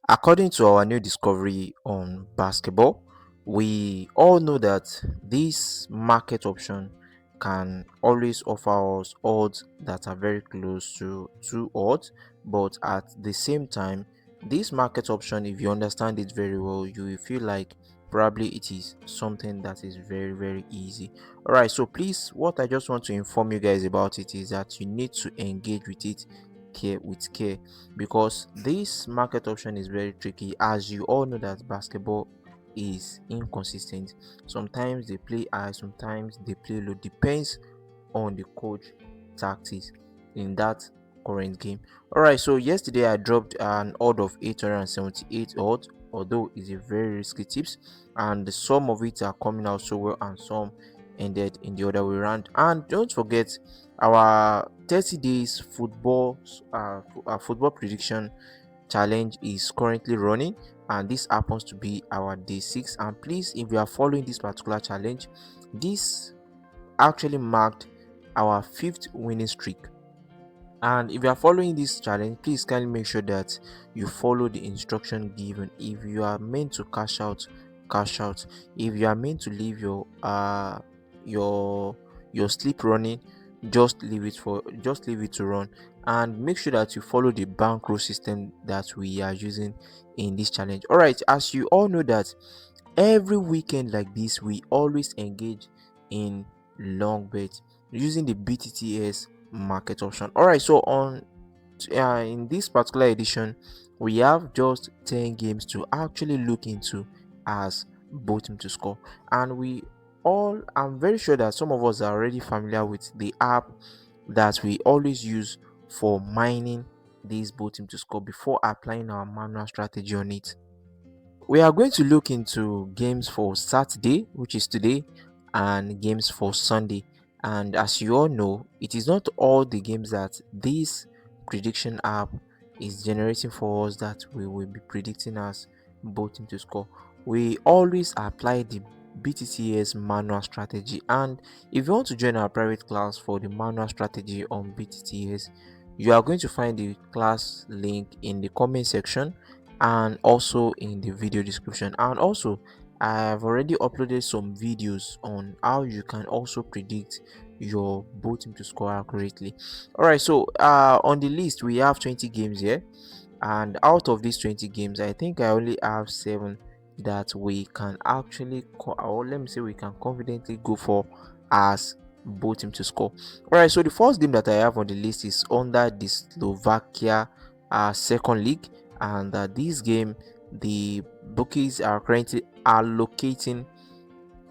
According to our new discovery on basketball, we all know that this market option can always offer us odds that are very close to two odds, but at the same time, this market option, if you understand it very well, you will feel like probably it is something that is very, very easy. All right, so please, what I just want to inform you guys about it is that you need to engage with it care because this market option is very tricky. As you all know that basketball is inconsistent. Sometimes they play high, sometimes they play low, depends on the coach tactics in that current game. All right, so yesterday I dropped an odd of 878 odd, although it's a very risky tips, and some of it are coming out so well and some ended in the other way around. And don't forget, our 30 days football prediction challenge is currently running, and this happens to be our day 6. And please, if you are following this particular challenge, this actually marked our fifth winning streak. And if you are following this challenge, please kindly make sure that you follow the instruction given. If you are meant to cash out, cash out. If you are meant to leave your your sleep running, just leave it to run, and make sure that you follow the bankroll system that we are using in this challenge. All right, as you all know that every weekend like this we always engage in long bets using the BTTS market option. All right, so on in this particular edition we have just 10 games to actually look into as bottom to score, and we all I'm very sure that some of us are already familiar with the app that we always use for mining this bottom to score before applying our manual strategy on it. We are going to look into games for Saturday, which is today, and games for Sunday. And as you all know, it is not all the games that this prediction app is generating for us that we will be predicting as both team to score. We always apply the BTTS manual strategy. And if you want to join our private class for the manual strategy on BTTS, you are going to find the class link in the comment section and also in the video description. And also, I've already uploaded some videos on how you can also predict your both team to score accurately. All right, so on the list we have 20 games here, and out of these 20 games I think I only have 7 that we can actually or let me say we can confidently go for as both team to score. All right, so the first game that I have on the list is under the Slovakia second league, and this game the bookies are currently allocating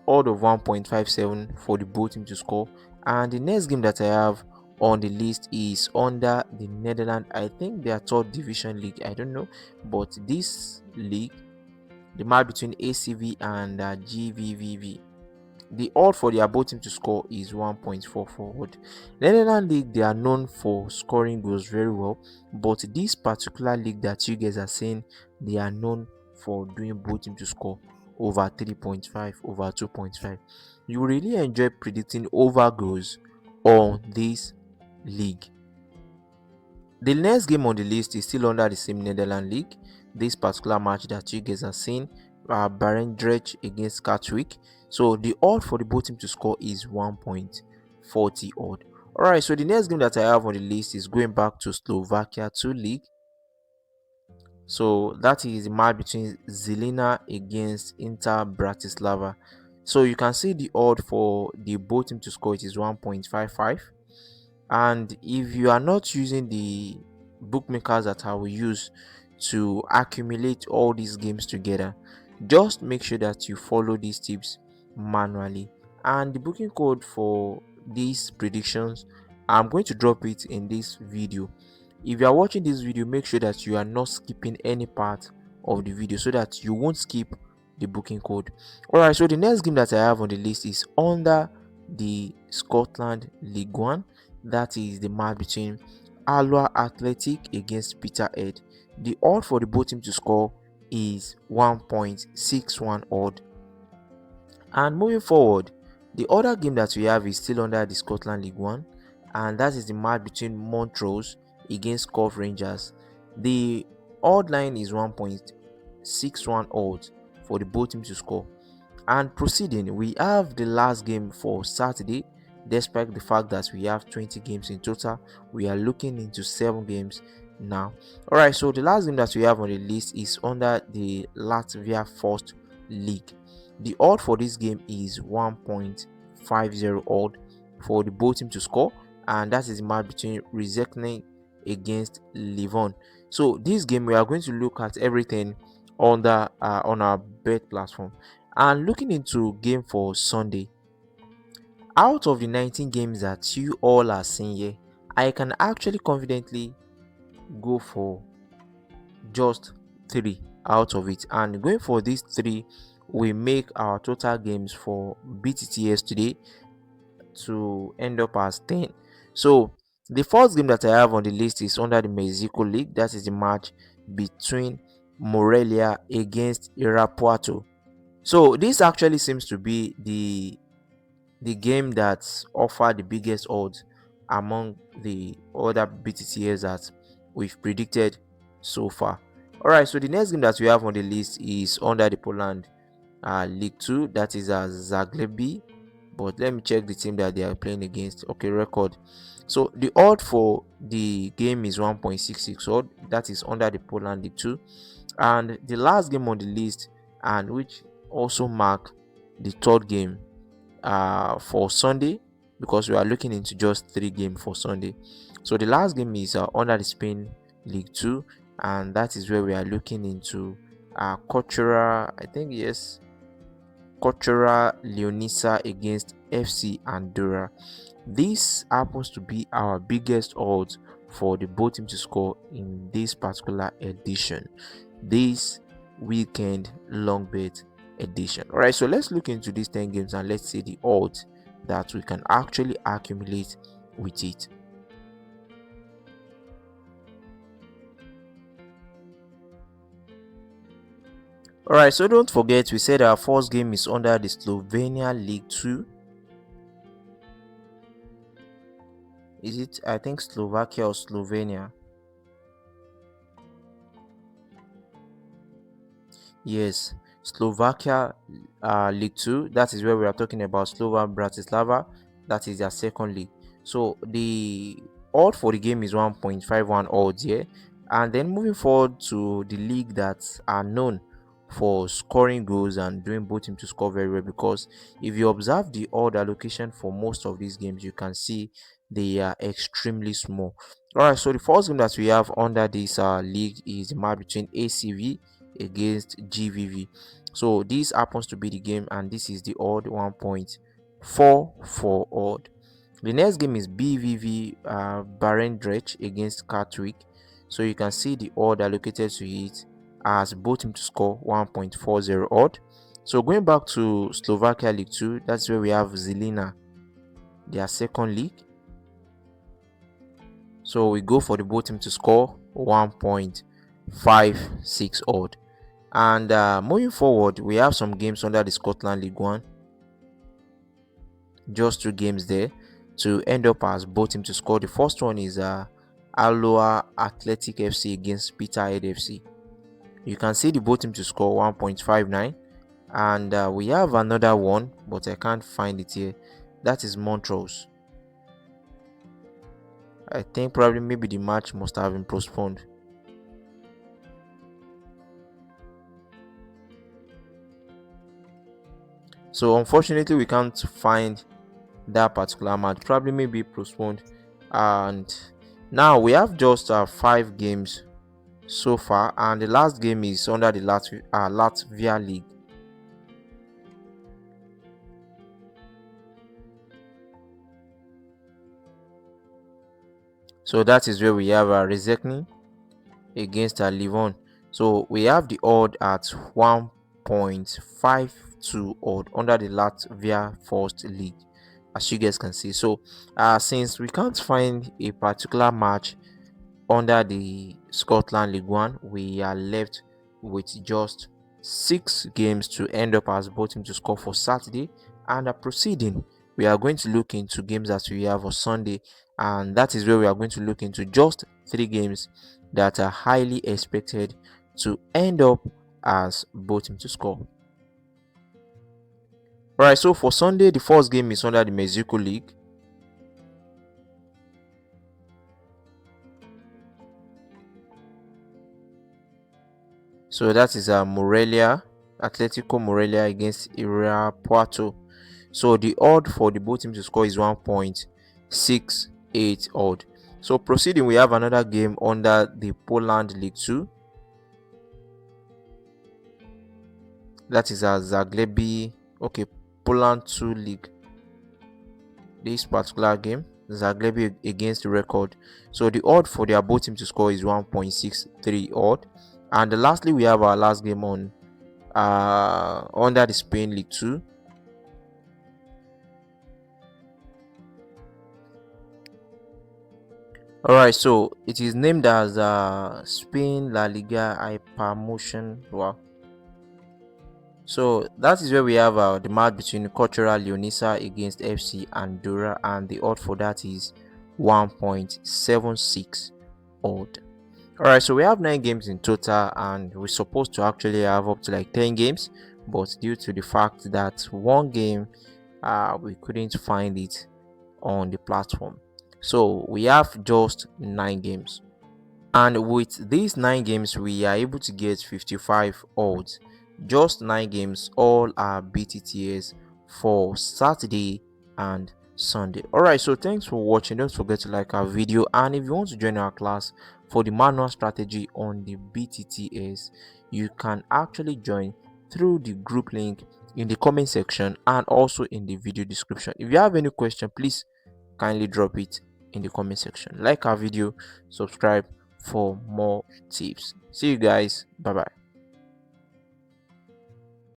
odd of 1.57 for the both team to score. And the next game that I have on the list is under the Netherlands. I think they are third division league, I don't know, but this league, the match between ACV and GVVV, the odd for their both team to score is 1.44. Netherlands league, they are known for scoring goals very well, but this particular league that you guys are saying, they are known for doing both team to score over 3.5, over 2.5. You really enjoy predicting over goals on this league. The next game on the list is still under the same Netherlands league. This particular match that you guys are seeing, Barendrecht against Katwijk. So the odd for the both team to score is 1.40 odd. All right, so the next game that I have on the list is going back to Slovakia 2 league. So that is the match between Zelina against Inter Bratislava. So you can see the odd for the both team to score, it is 1.55. And if you are not using the bookmakers that I will use to accumulate all these games together, just make sure that you follow these tips manually. And the booking code for these predictions, I'm going to drop it in this video. If you are watching this video, make sure that you are not skipping any part of the video so that you won't skip the booking code. All right, so the next game that I have on the list is under the Scotland League One. That is the match between Alloa Athletic against Peterhead. The odd for the both team to score is 1.61 odd. And moving forward, the other game that we have is still under the Scotland League One, and that is the match between Montrose against Cove Rangers. The odd line is 1.61 odds for the both teams to score. And proceeding, we have the last game for Saturday. Despite the fact that we have 20 games in total, we are looking into 7 games now. All right, so the last game that we have on the list is under the Latvia First League. The odd for this game is 1.50 odd for the both team to score, and that is the match between Rizekne against Livon. So this game we are going to look at everything on our bet platform. And looking into game for Sunday, out of the 19 games that you all are seeing here, I can actually confidently go for just 3 out of it. And going for these 3, we make our total games for BTTS today to end up as 10. So the first game that I have on the list is under the Mexico League. That is the match between Morelia against Irapuato. So this actually seems to be the game that offer the biggest odds among the other BTTS that we've predicted so far. All right, so the next game that we have on the list is under the Poland League 2. That is Zaglebi. But let me check the team that they are playing against. Okay, record. So the odd for the game is 1.66 odd. That is under the Poland League 2. And the last game on the list, and which also mark the third game for Sunday, because we are looking into just 3 games for Sunday. So the last game is under the Spain League 2, and that is where we are looking into Cultura, I think, yes, Cultura Leonisa against FC Andorra. This happens to be our biggest odds for the both teams to score in this particular edition, this weekend long bet edition. All right, so let's look into these 10 games and let's see the odds that we can actually accumulate with it. All right, so don't forget, we said our first game is under the Slovenia League 2. Is it, I think, Slovakia or Slovenia? Yes, Slovakia League 2. That is where we are talking about Slovan Bratislava. That is their second league. So the odd for the game is 1.51 odds here. And then moving forward to the league that are known for scoring goals and doing both teams to score very well, because if you observe the odd allocation for most of these games, you can see they are extremely small. All right, so the first game that we have under this league is the match between ACV against GVV. So this happens to be the game, and this is the odd 1.44 odd. The next game is BVV Barendrecht against Katwijk. So you can see the odd allocated to it as both teams to score 1.40 odd. So going back to Slovakia League 2, that's where we have Zelina, their second league. So we go for the both team to score 1.56 odd. And moving forward, we have some games under the Scotland League 1. Just 2 games there to end up as both teams to score. The first one is Alloa Athletic FC against Peterhead FC. You can see the both teams to score 1.59. And we have another one, but I can't find it here. That is Montrose. I think probably maybe the match must have been postponed. So unfortunately, we can't find that particular match. Probably maybe postponed. And now we have just 5 games so far, and the last game is under the Latvia League. So that is where we have Rizekne against Livon. So we have the odd at 1.52 odd under the Latvia First League, as you guys can see. So since we can't find a particular match under the Scotland League 1, we are left with just 6 games to end up as both teams to score for Saturday. And proceeding, we are going to look into games that we have on Sunday, and that is where we are going to look into just 3 games that are highly expected to end up as both teams to score. All right, so for Sunday, the first game is under the Mexico League. So that is Morelia, Atletico Morelia against Irapuato. So the odd for the both teams to score is 1.68 odd. So proceeding, we have another game under the Poland League 2. That is a Zaglebi, okay, Poland 2 League. This particular game, Zaglebi against the Record. So the odd for their both teams to score is 1.63 odd. And lastly, we have our last game on under the Spain League 2. All right, so it is named as Spain La Liga Hypermotion. Wow. So that is where we have the match between Cultural Leonisa against FC Andorra, and the odd for that is 1.76 odd. All right, so we have 9 games in total, and we're supposed to actually have up to like 10 games, but due to the fact that one game we couldn't find it on the platform, so we have just 9 games. And with these 9 games, we are able to get 55 odds. Just 9 games, all are BTTS for Saturday and Sunday. Alright, so thanks for watching. Don't forget to like our video, and if you want to join our class for the manual strategy on the BTTS, you can actually join through the group link in the comment section and also in the video description. If you have any question, please kindly drop it in the comment section. Like our video, subscribe for more tips. See you guys. Bye bye.